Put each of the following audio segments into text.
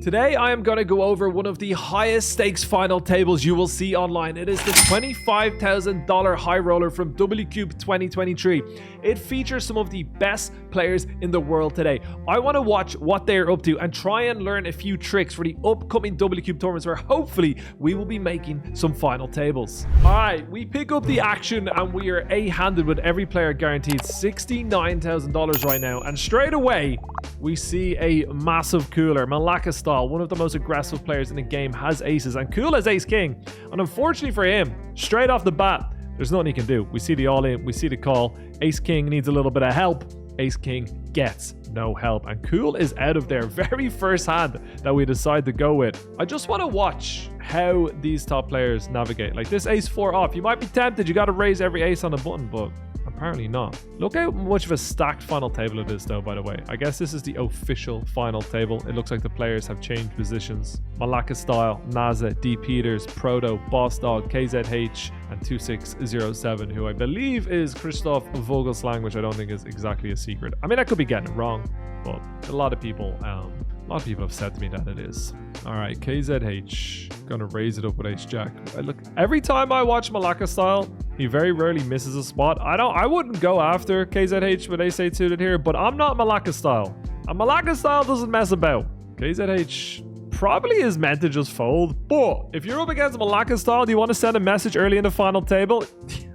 Today, I am going to go over one of the highest stakes final tables you will see online. It is the $25,000 high roller from WCOOP 2023. It features some of the best players in the world today. I want to watch what they're up to and try and learn a few tricks for the upcoming WCOOP tournaments where hopefully we will be making some final tables. All right, we pick up the action and we are A-handed with every player guaranteed $69,000 right now. And straight away, we see a massive cooler. Malacca style, one of the most aggressive players in the game, has aces, and Cool has ace king. And unfortunately for him, straight off the bat, there's nothing he can do. We see the all in, we see the call. Ace king needs a little bit of help. Ace king gets no help, and Cool is out of there. Very first hand that we decide to go with. I just want to watch how these top players navigate. Like this ace 4 off, you might be tempted, you got to raise every ace on the button, but apparently not. Look how much of a stacked final table it is though, by the way. I guess this is the official final table. It looks like the players have changed positions. Malacca style, Naza, D Peters, Proto, Boss Dog, KZH, and 2607, who I believe is Christoph Vogel's language. I don't think is exactly a secret. I mean, I could be getting it wrong, but a lot of people have said to me that it is. All right, KZH gonna raise it up with ace jack. Look, every time I watch Malacca style, he very rarely misses a spot. I wouldn't go after KZH with ace 8 suited here, but I'm not Malacca style. And Malacca style doesn't mess about. KZH probably is meant to just fold, but if you're up against Malacca style, do you want to send a message early in the final table?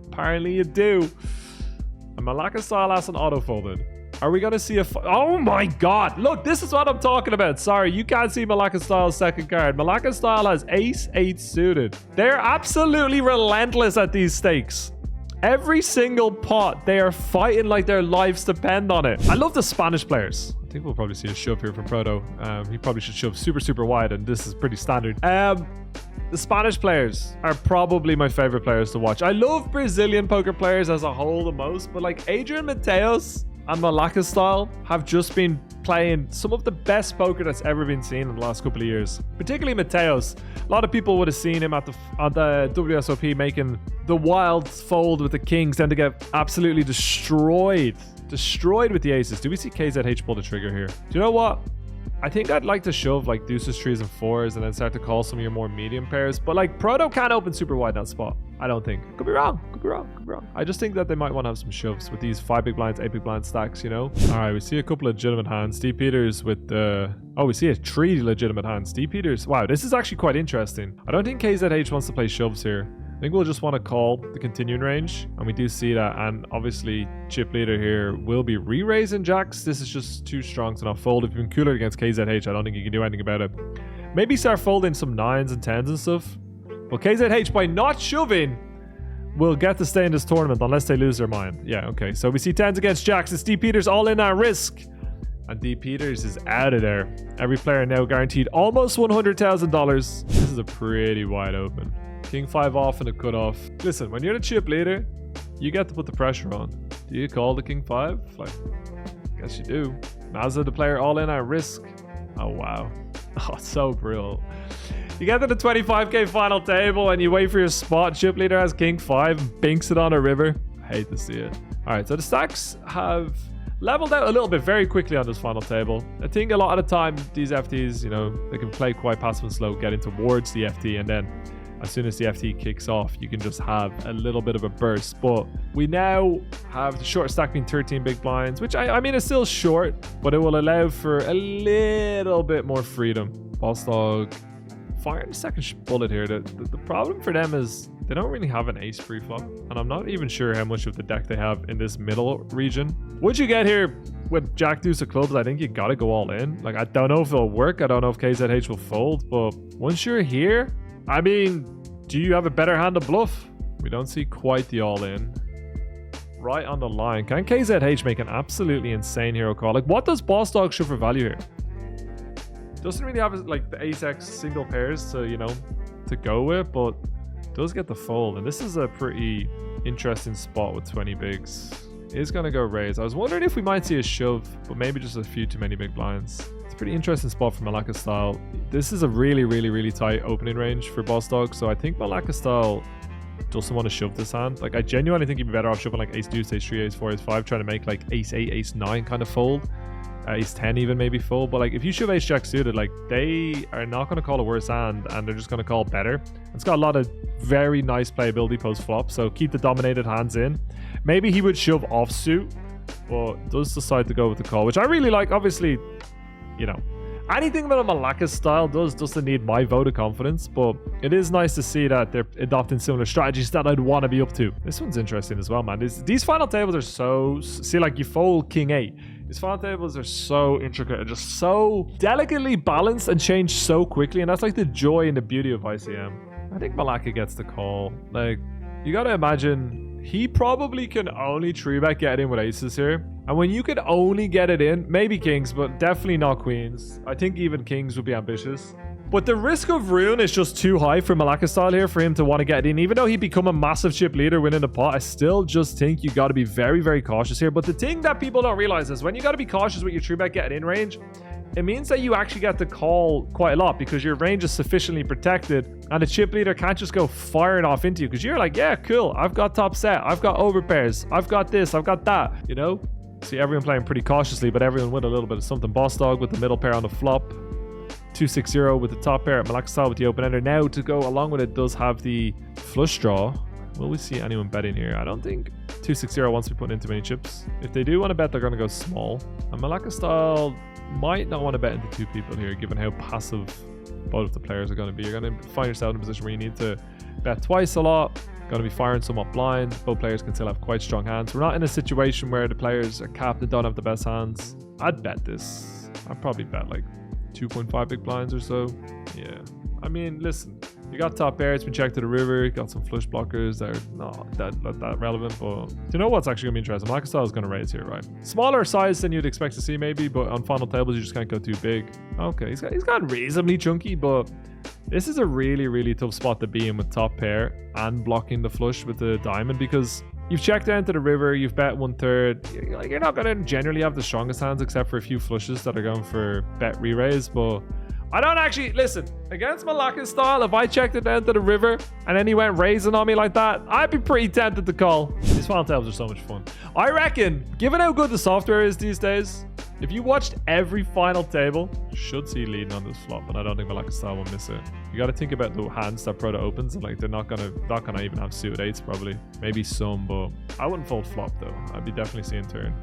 Apparently you do. And Malacca style hasn't auto folded. Are we going to see a... Oh my god. Look, this is what I'm talking about. Sorry, you can't see Malacca Style's second card. Malacca Style has ace 8 suited. They're absolutely relentless at these stakes. Every single pot, they are fighting like their lives depend on it. I love the Spanish players. I think we'll probably see a shove here from Proto. He probably should shove super wide, and this is pretty standard. The Spanish players are probably my favorite players to watch. I love Brazilian poker players as a whole the most, but like Adrian Mateos and Malacca Style have just been playing some of the best poker that's ever been seen in the last couple of years. Particularly Mateos. A lot of people would have seen him on the WSOP making the wild fold with the kings, then to get absolutely destroyed with the aces. Do we see KZH pull the trigger here? Do you know what? I think I'd like to shove like deuces, trees, and fours and then start to call some of your more medium pairs. But like Proto can't open super wide that spot. I don't think. Could be wrong. I just think that they might want to have some shoves with these 5 big blinds, 8 big blind stacks, you know? All right, we see a couple of legitimate hands. D Peters with the... Oh, we see a 3 legitimate hands. D Peters. Wow, this is actually quite interesting. I don't think KZH wants to play shoves here. I think we'll just want to call the continuing range, and we do see that. And obviously, chip leader here will be re-raising jacks. This is just too strong to not fold. If you've been cooler against KZH, I don't think you can do anything about it. Maybe start folding some 9s and 10s and stuff. But KZH, by not shoving, will get to stay in this tournament unless they lose their mind. Yeah, okay. So we see 10s against jacks. It's D Peters all in at risk. And D Peters is out of there. Every player now guaranteed almost $100,000. This is a pretty wide open. King 5 off and a cutoff. Listen, when you're the chip leader, you get to put the pressure on. Do you call the King 5? Like, I guess you do. Naza, the player all in at risk. Oh, wow. Oh, it's so brutal. You get to the 25k final table and you wait for your spot. Chip leader has King 5 and binks it on a river. I hate to see it. All right, so the stacks have leveled out a little bit very quickly on this final table. I think a lot of the time, these FTs, you know, they can play quite passive and slow, getting towards the FT, and then as soon as the FT kicks off, you can just have a little bit of a burst. But we now have the short stack being 13 big blinds, which I mean, it's still short, but it will allow for a little bit more freedom. Boss Dog firing the second bullet here. The problem for them is they don't really have an ace pre-flop, and I'm not even sure how much of the deck they have in this middle region. Once you get here with Jack Deuce of clubs, I think you gotta go all in. Like, I don't know if it'll work. I don't know if KZH will fold, but once you're here, I mean, do you have a better hand to bluff? We don't see quite the all-in. Right on the line. Can KZH make an absolutely insane hero call? Like, what does Boss Dog show for value here? Doesn't really have, like, the ace-x single pairs to, you know, to go with, but does get the fold. And this is a pretty interesting spot with 20 bigs. Is going to go raise. I was wondering if we might see a shove, but maybe just a few too many big blinds. Pretty interesting spot for Malacca Style. This is a really tight opening range for Boss Dog, so I think Malacca Style doesn't want to shove this hand. Like, I genuinely think he'd be better off shoving like ace deuce, ace 3, ace 4, ace 5, trying to make like ace 8, ace 9 kind of fold. ace 10 even maybe full. But like if you shove ace jack suited, like they are not going to call a worse hand, and they're just going to call better. It's got a lot of very nice playability post flop, so keep the dominated hands in. Maybe he would shove offsuit, but does decide to go with the call, which I really like. Obviously, you know, anything that a Malacca style doesn't need my vote of confidence, but it is nice to see that they're adopting similar strategies that I'd want to be up to. This one's interesting as well, man. These final tables are so... See, like you fold king 8. These final tables are so intricate and just so delicately balanced and change so quickly, and that's like the joy and the beauty of ICM. I think Malacca gets the call. Like, you gotta imagine he probably can only 3-bet get in with aces here. And when you could only get it in, maybe kings, but definitely not queens. I think even kings would be ambitious. But the risk of ruin is just too high for Malacca style here for him to want to get in. Even though he'd become a massive chip leader winning the pot, I still just think you got to be very, very cautious here. But the thing that people don't realize is when you got to be cautious with your 3-bet get in range, it means that you actually get to call quite a lot because your range is sufficiently protected and the chip leader can't just go firing off into you because you're like, yeah, cool, I've got top set, I've got overpairs, I've got this, I've got that, you know? See everyone playing pretty cautiously, but everyone with a little bit of something. Boss dog with the middle pair on the flop, 2-6-0 with the top pair at Malacca style with the open ender. Now to go along with it does have the flush draw. Will we see anyone betting here? I don't think 2-6-0 wants to be putting in too many chips. If they do want to bet, they're going to go small. And Malacca style might not want to bet into 2 people here, given how passive both of the players are going to be. You're going to find yourself in a position where you need to bet twice a lot. Going to be firing somewhat blind. Both players can still have quite strong hands. We're not in a situation where the players are capped and don't have the best hands. I'd bet this. I'd probably bet like 2.5 big blinds or so. Yeah. I mean, listen. You got top pair, it's been checked to the river, you got some flush blockers that are not that relevant, but do you know what's actually going to be interesting? Malacca style is going to raise here, right? Smaller size than you'd expect to see maybe, but on final tables you just can't go too big. Okay, he's got reasonably chunky, but this is a really, really tough spot to be in with top pair and blocking the flush with the diamond because you've checked down to the river, you've bet 1/3. You're not going to generally have the strongest hands except for a few flushes that are going for bet re-raise, but I don't actually... Listen, against Malacca style, if I checked it down to the river and then he went raising on me like that, I'd be pretty tempted to call. These final tables are so much fun. I reckon, given how good the software is these days, if you watched every final table, you should see leading on this flop, and I don't think Malacca style will miss it. You got to think about the hands that Proto opens, and like they're not gonna even have suited 8s probably. Maybe some, but I wouldn't fold flop though. I'd be definitely seeing turn.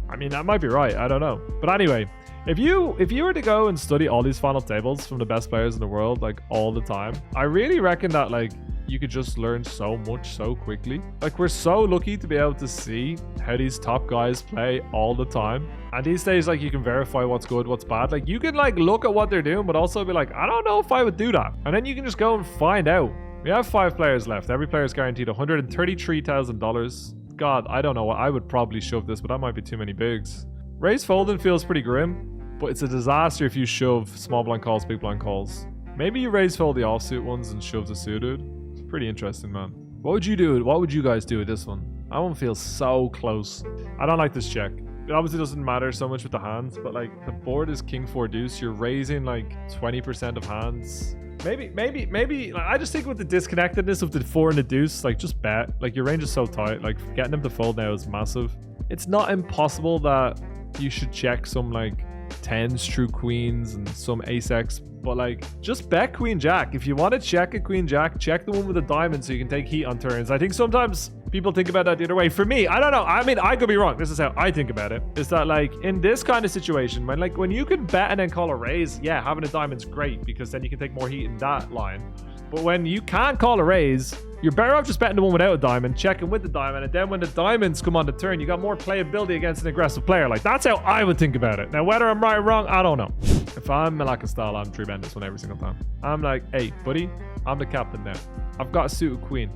I mean, that might be right. I don't know. But anyway, if you were to go and study all these final tables from the best players in the world, like all the time, I really reckon that like you could just learn so much so quickly. Like we're so lucky to be able to see how these top guys play all the time. And these days, like you can verify what's good, what's bad. Like you can like look at what they're doing, but also be like, I don't know if I would do that. And then you can just go and find out. We have 5 players left. Every player is guaranteed $133,000. God, I don't know what I would probably shove this, but that might be too many bigs. Raise folding feels pretty grim, but it's a disaster if you shove small blind calls, big blind calls. Maybe you raise fold the offsuit ones and shove the suited. It's pretty interesting, man. What would you do? What would you guys do with this one? That one feels so close. I don't like this check. It obviously doesn't matter so much with the hands, but like the board is king 4 deuce. You're raising like 20% of hands. Maybe, like, I just think with the disconnectedness of the 4 and the deuce, like just bet. Like your range is so tight, like getting them to fold now is massive. It's not impossible that you should check some like 10s true queens and some ace x, but like just bet queen jack. If you want to check a queen jack, check the one with a diamond so you can take heat on turns. I think sometimes people think about that the other way. For me, I don't know. I mean, I could be wrong. This is how I think about it. Is that like in this kind of situation, when you can bet and then call a raise, yeah, having a diamond's great because then you can take more heat in that line. But when you can't call a raise, you're better off just betting the one without a diamond, checking with the diamond, and then when the diamonds come on the turn, you got more playability against an aggressive player. Like that's how I would think about it. Now, whether I'm right or wrong, I don't know. If I'm Malacca style, I'm 3-betting this one every single time. I'm like, hey, buddy, I'm the captain now. I've got a suited queen.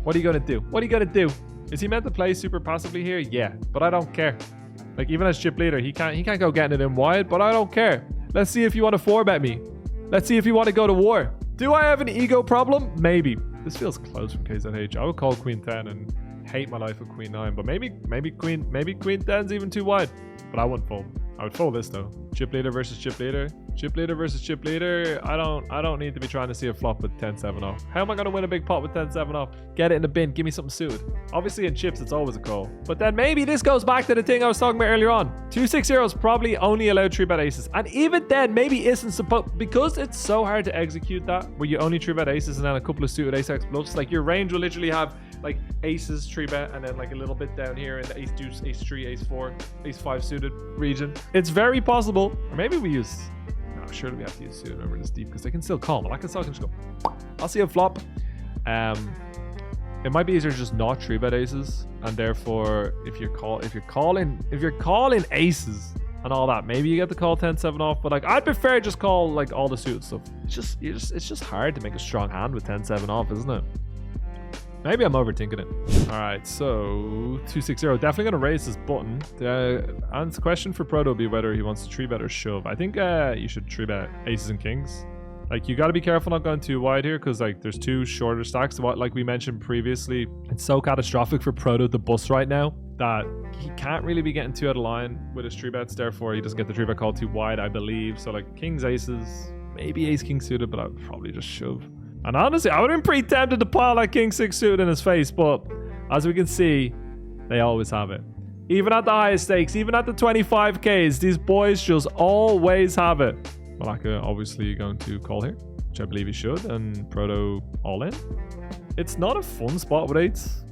What are you gonna do? What are you gonna do? Is he meant to play super passively here? Yeah, but I don't care. Like even as chip leader, he can't go getting it in wide, but I don't care. Let's see if you want to 4-bet me. Let's see if you want to go to war. Do I have an ego problem? Maybe. This feels close from KZH. I would call queen 10 and hate my life with queen 9, but maybe queen 10's even too wide. But I wouldn't fold. I would fold this though. Chip leader versus chip leader. Chip leader versus chip leader. I don't need to be trying to see a flop with 10-7 off. How am I going to win a big pot with 10-7 off? Get it in the bin. Give me something suited. Obviously in chips, it's always a call. But then maybe this goes back to the thing I was talking about earlier on. 2-6-0 is probably only allowed 3-bet aces. And even then, maybe isn't supposed... Because it's so hard to execute that, where you only 3-bet aces and then a couple of suited ace-x bluffs. Like your range will literally have like aces 3-bet and then like a little bit down here in the ace-deuce, ace-3, ace-4, ace-5 suited region. It's very possible. Or maybe we use... No, surely we have to use suited over this deep because they can still call. Malaka can just go... I'll see a flop. It might be easier just not 3-bet aces, and therefore if you're calling aces and all that, maybe you get to call 10-7 off. But like I'd prefer just call like all the suited stuff. It's just hard to make a strong hand with 10-7 off, isn't it? Maybe I'm overthinking it. All right, so 2-6-0. Definitely going to raise this button. And the question for Proto will be whether he wants to 3-bet or shove. I think you should 3-bet aces and kings. Like, you got to be careful not going too wide here because, like, there's two shorter stacks. Like we mentioned previously, it's so catastrophic for Proto to bust right now that he can't really be getting too out of line with his 3-bets. Therefore, he doesn't get the 3-bet call too wide, I believe. So, like, kings, aces, maybe ace-king suited, but I would probably just shove. And honestly, I would have been pretty tempted to pile that king-6 suited in his face, but as we can see, they always have it. Even at the highest stakes, even at the 25Ks, these boys just always have it. Malaka obviously going to call here, which I believe he should, and Proto all in. It's not a fun spot with eights.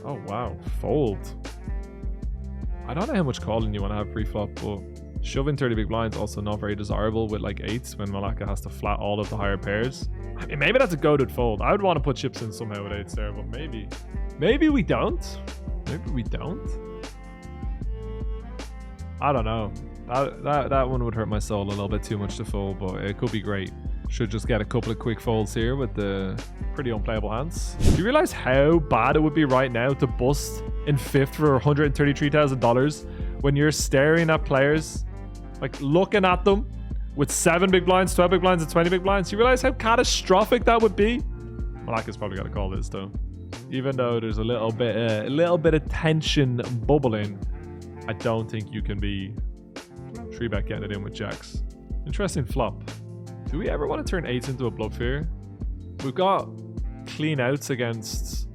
Oh wow, fold. I don't know how much calling you want to have pre-flop, but shoving 30 big blinds also not very desirable with like eights when Malaka has to flat all of the higher pairs. I mean, maybe that's a goated fold. I would want to put chips in somehow with eights there, but maybe we don't. Maybe we don't. I don't know. That one would hurt my soul a little bit too much to fold, but it could be great. Should just get a couple of quick folds here with the pretty unplayable hands. Do you realize how bad it would be right now to bust in fifth for $133,000 when you're staring at players, like looking at them with 7 big blinds, 12 big blinds, and 20 big blinds? You realize how catastrophic that would be? Malaka's probably got to call this though. Even though there's a little bit of tension bubbling, I don't think you can be 3-bet getting it in with jacks. Interesting flop. Do we ever want to turn 8s into a bluff here? We've got clean outs against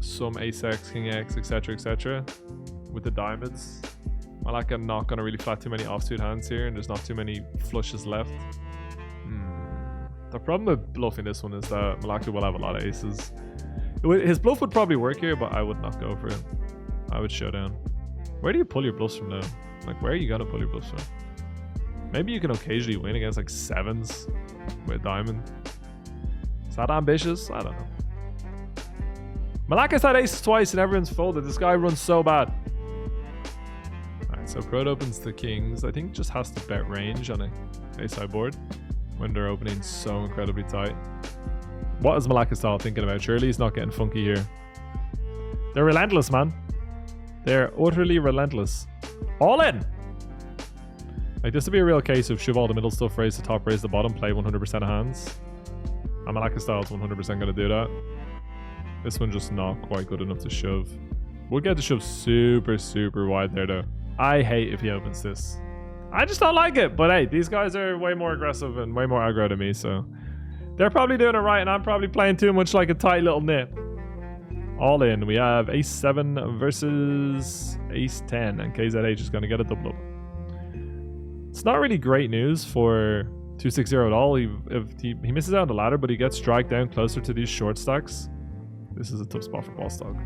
some ace-x, king-x, etc, etc. With the diamonds. Malaka not going to really flat too many offsuit hands here, and there's not too many flushes left. The problem with bluffing this one is that Malaka will have a lot of aces. His bluff would probably work here, but I would not go for it. I would showdown. Where do you pull your bluffs from now? Like, where are you gonna pull your bluffs from? Maybe you can occasionally win against like 7s with a diamond. Is that ambitious? I don't know. Malaka's had aces twice and everyone's folded. This guy runs so bad. Alright, so Proto opens the kings. I think just has to bet range on a ace-high board when they're opening so incredibly tight. What is Malaka style thinking about? Surely he's not getting funky here. They're relentless, man. They're utterly relentless. All in! Like, this would be a real case of shove all the middle stuff, raise the top, raise the bottom, play 100% of hands. And Malaka style's 100% going to do that. This one just not quite good enough to shove. We'll get to shove super, super wide there, though. I hate if he opens this. I just don't like it. But hey, these guys are way more aggressive and way more aggro than me, so they're probably doing it right, and I'm probably playing too much like a tight little nit. All in. We have ace-7 versus ace-10, and KZH is going to get a double up. It's not really great news for 2-6-0 at all. He misses out on the ladder, but he gets dragged down closer to these short stacks. This is a tough spot for boss dog.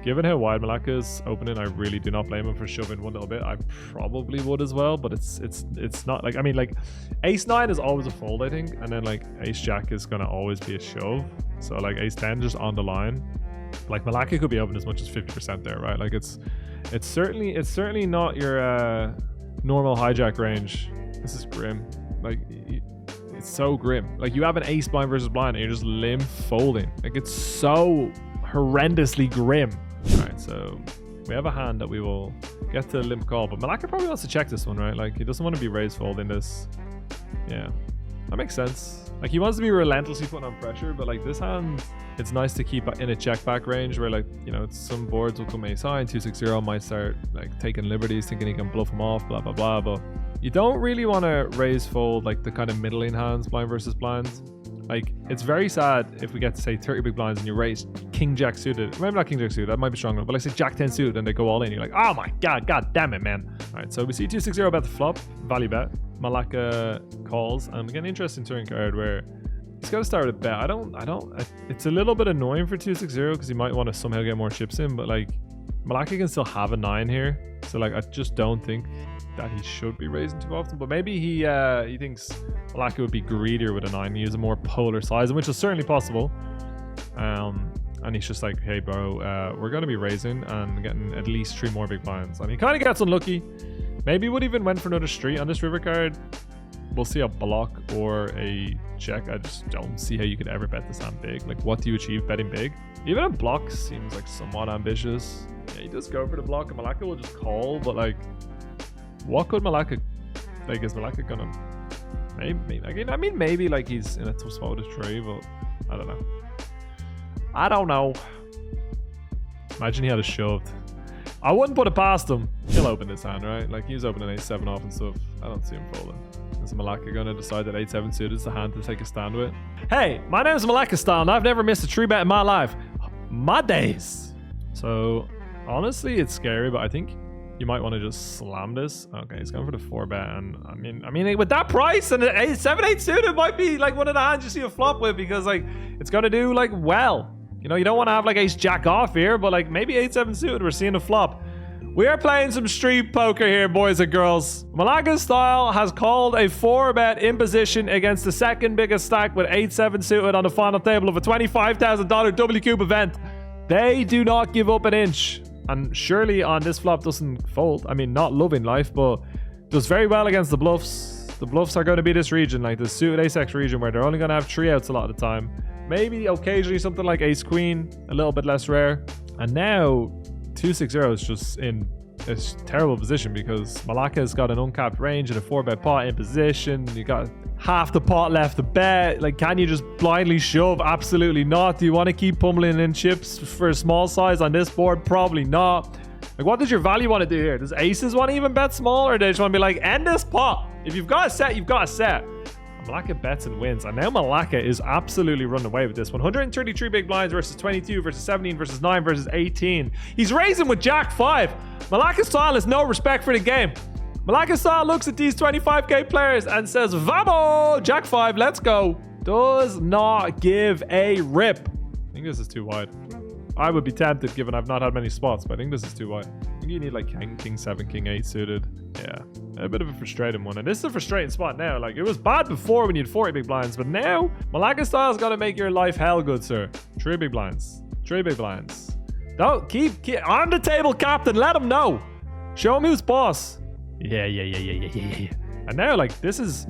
Given how wide Malaka is opening, I really do not blame him for shoving one little bit. I probably would as well, but it's not like, I mean, like ace-9 is always a fold, I think, and then like ace-jack is going to always be a shove. So like ace-10 just on the line. Like Malaka could be open as much as 50% there, right? Like it's certainly not your normal hijack range. This is grim. Like it's so grim. Like you have an ace blind versus blind and you're just limb folding. Like it's so horrendously grim. All right, so we have a hand that we will get to limp call, but Malaka probably wants to check this one, right? Like he doesn't want to be raised folding this. Yeah, that makes sense. Like he wants to be relentlessly putting on pressure, but like this hand, it's nice to keep in a check back range where, like, you know, some boards will come ace high and 260 might start like taking liberties, thinking he can bluff them off, blah blah blah. But you don't really want to raise fold like the kind of middling hands, blind versus blinds. Like, it's very sad if we get to say 30 big blinds and you raise king jack suited, maybe not king jack suited, that might be strong enough, but like say jack 10 suited and they go all in, you're like, oh my god damn it, man. All right, so we see 260 bet the flop, value bet, Malacca calls, and we get an interesting turn card where he's got to start with a bet. It's a little bit annoying for 260 because he might want to somehow get more chips in, but like Malacca can still have a 9 here, so like I just don't think that he should be raising too often. But maybe he thinks Malacca would be greedier with a 9, use a more polar size, which is certainly possible. And he's just like, hey bro, we're gonna be raising and getting at least 3 more big blinds, and he kind of gets unlucky. Maybe he would even went for another street on this river card. We'll see a block or a check. I just don't see how you could ever bet this hand big. Like, what do you achieve betting big? Even a block seems like somewhat ambitious. Yeah, he does go for the block and Malacca will just call, but like, what could Malacca, like, is Malacca gonna, maybe, I mean, maybe like he's in a tough spot with a 3, but I don't know. Imagine he had a shoved. I wouldn't put it past him. He'll open this hand, right? Like, he's opening 8-7 off and stuff. I don't see him folding. Is Malacca gonna decide that 8-7 suited is the hand to take a stand with? Hey, my name is Malacca Style and I've never missed a 3-bet in my life. My days. So honestly, it's scary, but I think you might want to just slam this. Okay, he's going for the 4-bet, and I mean, with that price and 7-8 suited might be like one of the hands you see a flop with, because like it's gonna do like well. You know, you don't want to have like ace jack off here, but like maybe 8-7 suited, we're seeing a flop. We are playing some street poker here, boys and girls. Malacca Style has called a 4-bet in position against the second biggest stack with 8-7 suited on the final table of a $25,000 WCOOP event. They do not give up an inch. And surely on this flop doesn't fold. I mean, not loving life, but does very well against the bluffs. The bluffs are going to be this region, like the suited ace-x region, where they're only going to have 3 outs a lot of the time. Maybe occasionally something like ace-queen, a little bit less rare. And now 260 is just in a terrible position because Malacca's got an uncapped range and a 4-bet pot in position. You got half the pot left to bet. Like, can you just blindly shove? Absolutely not. Do you want to keep pummeling in chips for a small size on this board? Probably not. Like, what does your value want to do here? Does aces want to even bet small, or do they just want to be like, end this pot? If you've got a set, you've got a set. Malacca bets and wins, and now Malacca is absolutely running away with this. 133 big blinds versus 22 versus 17 versus 9 versus 18. He's raising with jack 5. Malacca Style has no respect for the game. Malacca Style looks at these 25k players and says, vamos, jack 5, let's go. Does not give a rip. I think this is too wide. I would be tempted, given I've not had many spots, but I think this is too wide. I think you need like king 7, king 8 suited. Yeah, a bit of a frustrating one. And this is a frustrating spot now. Like, it was bad before when you had 40 big blinds, but now Malacca Style's got to make your life hell good, sir. 3 big blinds. 3 big blinds. Don't keep on the table, captain. Let him know. Show him who's boss. Yeah. And now, like, this is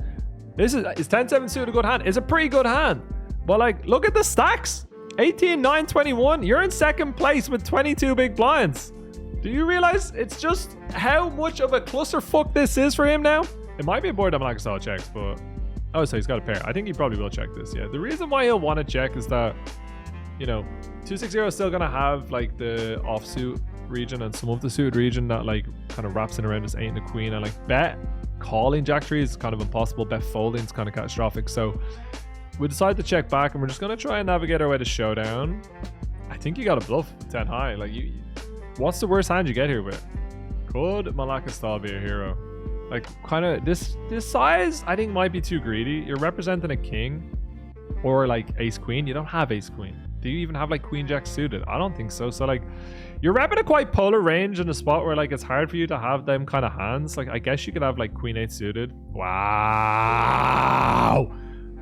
10-7 suited a good hand? It's a pretty good hand. But like, look at the stacks. 18, 9, 21. You're in second place with 22 big blinds. Do you realize it's just how much of a clusterfuck this is for him now? It might be a board that Malacca Style checks, but oh, so he's got a pair. I think he probably will check this. Yeah, the reason why he'll want to check is that, you know, 260 is still gonna have like the offsuit region and some of the suited region that like kind of wraps in around this 8 and a queen, and like bet calling jack 3 is kind of impossible. Bet folding is kind of catastrophic. So we decide to check back, and we're just gonna try and navigate our way to showdown. I think you got to bluff with 10 high. Like, what's the worst hand you get here with? Could Malacca Style be a hero? Like, kind of this size I think might be too greedy. You're representing a king or like ace queen. You don't have ace queen. Do you even have like queen jack suited? I don't think so. So like, you're repping a quite polar range in a spot where like it's hard for you to have them kind of hands. Like, I guess you could have like queen 8 suited. Wow.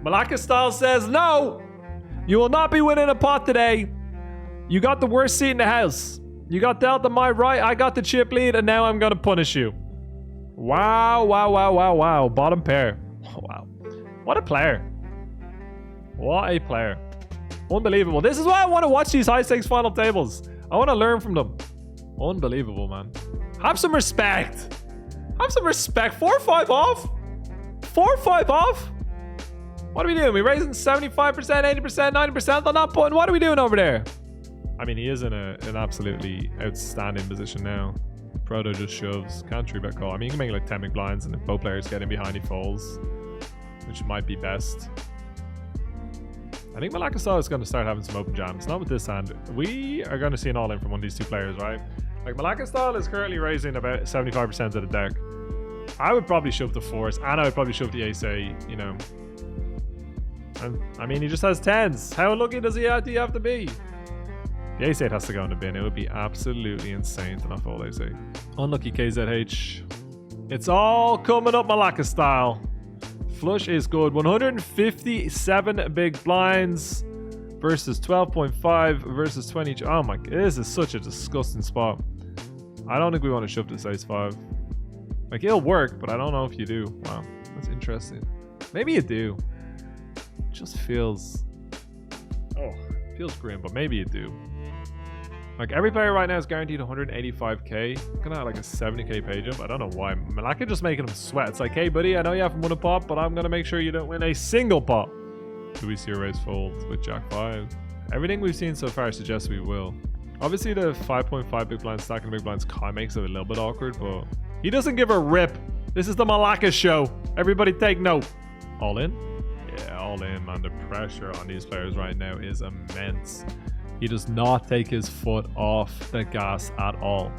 Malacca Style says, no, you will not be winning a pot today. You got the worst seat in the house. You got dealt to my right, I got the chip lead, and now I'm going to punish you. Wow. Bottom pair. Oh, wow. What a player. What a player. Unbelievable. This is why I want to watch these high-stakes final tables. I want to learn from them. Unbelievable, man. Have some respect. Have some respect. 4-5 off? 4-5 off? What are we doing? We're raising 75%, 80%, 90% on that button. What are we doing over there? I mean, he is in an absolutely outstanding position now. Proto just shoves. Can't 3-bet call. I mean, you can make like 10 big blinds, and if both players get in behind, he folds, which might be best. I think Malakasal is going to start having some open jams. Not with this hand. We are going to see an all-in from one of these two players, right? Like, Malakasal is currently raising about 75% of the deck. I would probably shove the fours, and I would probably shove the ace-8, you know. And, I mean, he just has 10s. How unlucky do you have to be? The ace-8 has to go in the bin. It would be absolutely insane to not fold ace-8. Unlucky KZH. It's all coming up Malacca style. Flush is good. 157 big blinds versus 12.5 versus 20. Oh my, this is such a disgusting spot. I don't think we want to shove this ace-5. Like, it'll work, but I don't know if you do. Wow, that's interesting. Maybe you do. It just feels... Oh, feels grim, but maybe you do. Like, every player right now is guaranteed 185k. Gonna have like a 70k pay jump. I don't know why. Malacca just making him sweat. It's like, hey buddy, I know you haven't won a pot, but I'm gonna make sure you don't win a single pot. Do we see a raise fold with Jack 5? Everything we've seen so far suggests we will. Obviously the 5.5 big blinds stacking big blinds kind of makes it a little bit awkward, but he doesn't give a rip. This is the Malacca show. Everybody take note. All in? Yeah, all in, man. The pressure on these players right now is immense. He does not take his foot off the gas at all.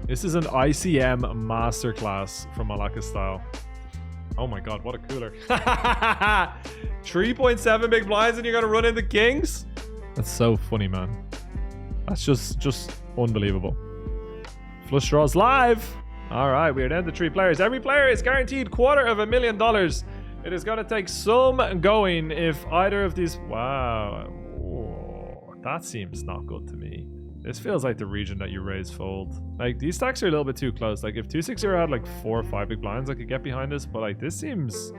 This is an ICM masterclass from Malacca style. Oh my god, what a cooler. 3.7 big blinds and you're gonna run into kings? That's so funny, man. That's just unbelievable. Flush draws live. All right, we are down to 3 players. Every player is guaranteed $250,000. It is gonna take some going if either of these... Wow. That seems not good to me. This feels like the region that you raise fold. Like, these stacks are a little bit too close. Like, if 260 had like 4 or 5 big blinds, I could get behind this. But like, this seems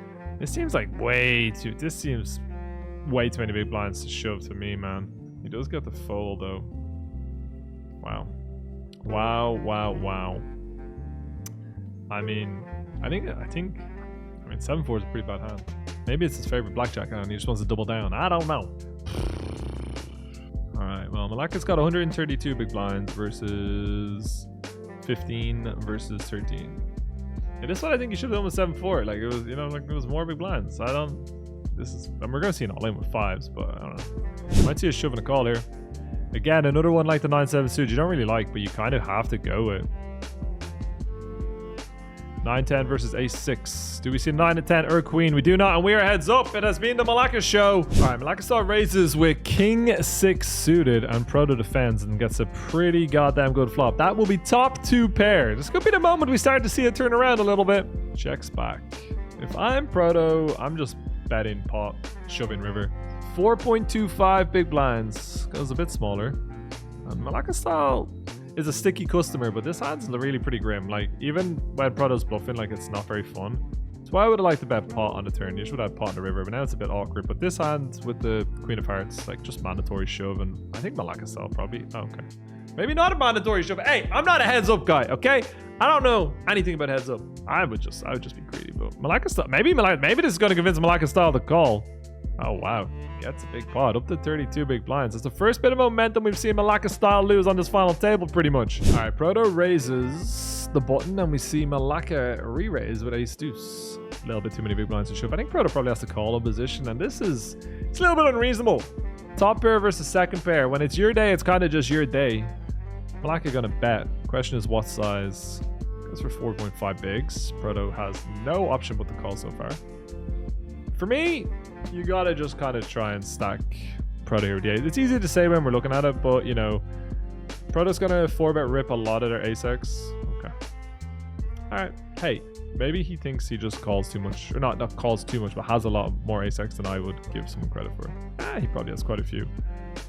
like way too... This seems way too many big blinds to shove to me, man. He does get the fold though. Wow. Wow. I mean, I think 7-4 is a pretty bad hand. Maybe it's his favorite blackjack hand. He just wants to double down. I don't know. Alright, well, Malacca's got 132 big blinds versus 15 versus 13. Yeah, this one I think you should have done with 7-4. Like, it was, you know, like, it was more big blinds. And we're going to see an all-in with 5s, but I don't know. Might see a shove and a call here. Again, another one like the 9-7 suit you don't really like, but you kind of have to go with. 9-10 versus ace-6. Do we see 9-10 or queen? We do not, and we are heads up. It has been the Malacca show. All right, Malacca style raises with king-6 suited, and Proto defends and gets a pretty goddamn good flop. That will be top 2 pair. This could be the moment we start to see it turn around a little bit. Checks back. If I'm Proto, I'm just betting pot, shoving river. 4.25 big blinds. Goes a bit smaller. And Malacca style is a sticky customer, but this hand's really pretty grim. Like, even when Proto's bluffing, like, it's not very fun. That's why I would have liked to bet pot on the turn. You should have pot on the river, but now it's a bit awkward. But this hand with the Queen of Hearts, like, just mandatory shove, and I think Malacca style probably... Oh, okay. Maybe not a mandatory shove. Hey, I'm not a heads up guy, okay? I don't know anything about heads up. I would just be greedy, but Malacca style... Maybe this is going to convince Malacca style to call. Oh, wow. Gets a big pot. Up to 32 big blinds. It's the first bit of momentum we've seen Malacca style lose on this final table, pretty much. All right, Proto raises the button, and we see Malacca re-raise with ace-deuce. A little bit too many big blinds to shove. I think Proto probably has to call a position, and it's a little bit unreasonable. Top pair versus second pair. When it's your day, it's kind of just your day. Malacca gonna bet. Question is what size? Goes for 4.5 bigs. Proto has no option but to call so far. For me, you gotta just kind of try and stack Proto here with the ace. It's easy to say when we're looking at it, but, you know, Proto's gonna 4-bet rip a lot of their ace-x. Okay. Alright. Hey, maybe he thinks he just calls too much. Or not calls too much, but has a lot more ace-x than I would give someone credit for. He probably has quite a few.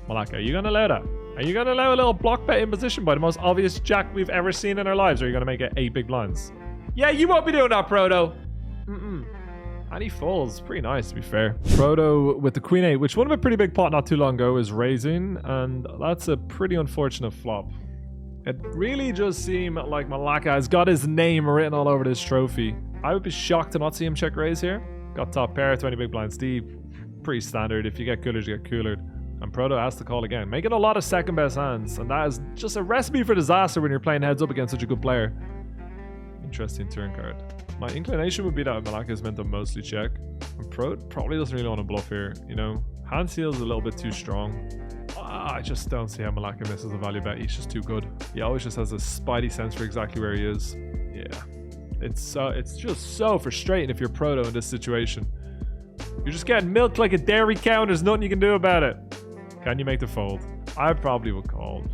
Malacca, are you gonna allow that? Are you gonna allow a little block bet in position by the most obvious jack we've ever seen in our lives? Or are you gonna make it 8 big blinds? Yeah, you won't be doing that, Proto. And he folds. Pretty nice, to be fair. Proto with the queen 8, which won a pretty big pot not too long ago, is raising, and that's a pretty unfortunate flop. It really does seem like Malacca has got his name written all over this trophy. I would be shocked to not see him check raise here. Got top pair, 20 big blinds deep. Pretty standard. If you get coolers, you get coolered. And Proto has to call again. Making a lot of second best hands. And that is just a recipe for disaster when you're playing heads up against such a good player. Interesting turn card. My inclination would be that Malaka is meant to mostly check. And Pro probably doesn't really want to bluff here. You know, hand seal is a little bit too strong. I just don't see how Malaka misses a value bet. He's just too good. He always just has a spidey sense for exactly where he is. Yeah. It's just so frustrating if you're Proto in this situation. You're just getting milked like a dairy cow and there's nothing you can do about it. Can you make the fold? I probably would call.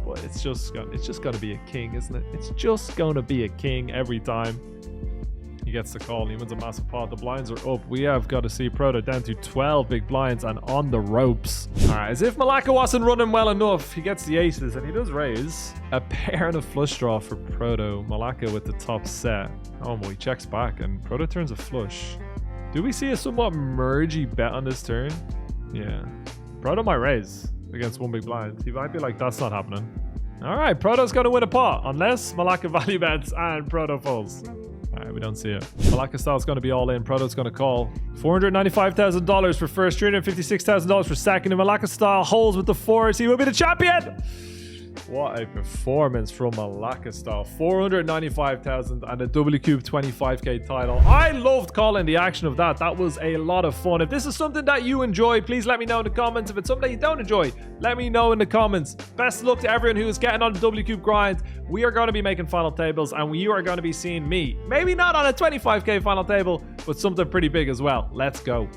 But it's just gonna be a king, isn't it? It's just gonna be a king every time. He gets the call and he wins a massive pot. The blinds are up. We have got to see Proto down to 12 big blinds and on the ropes. Alright, as if Malaka wasn't running well enough, he gets the aces and he does raise. A pair and a flush draw for Proto. Malaka with the top set. Oh boy, he checks back and Proto turns a flush. Do we see a somewhat mergy bet on this turn? Yeah. Proto might raise against one big blind. He might be like, that's not happening. Alright, Proto's going to win a pot unless Malaka value bets and Proto folds. Alright, we don't see it. PokerStarrs going to be all in. Proto's going to call. $495,000 for first, $356,000 for second. And PokerStarrs holds with the fours. He will be the champion! What a performance from PokerStarrs. $495,000 and a WCOOP 25k title. I loved calling the action of that. That was a lot of fun. If this is something that you enjoy, please let me know in the comments. If it's something that you don't enjoy, let me know in the comments. Best of luck to everyone who is getting on the WCOOP grind. We are going to be making final tables and you are going to be seeing me. Maybe not on a 25k final table, but something pretty big as well. Let's go.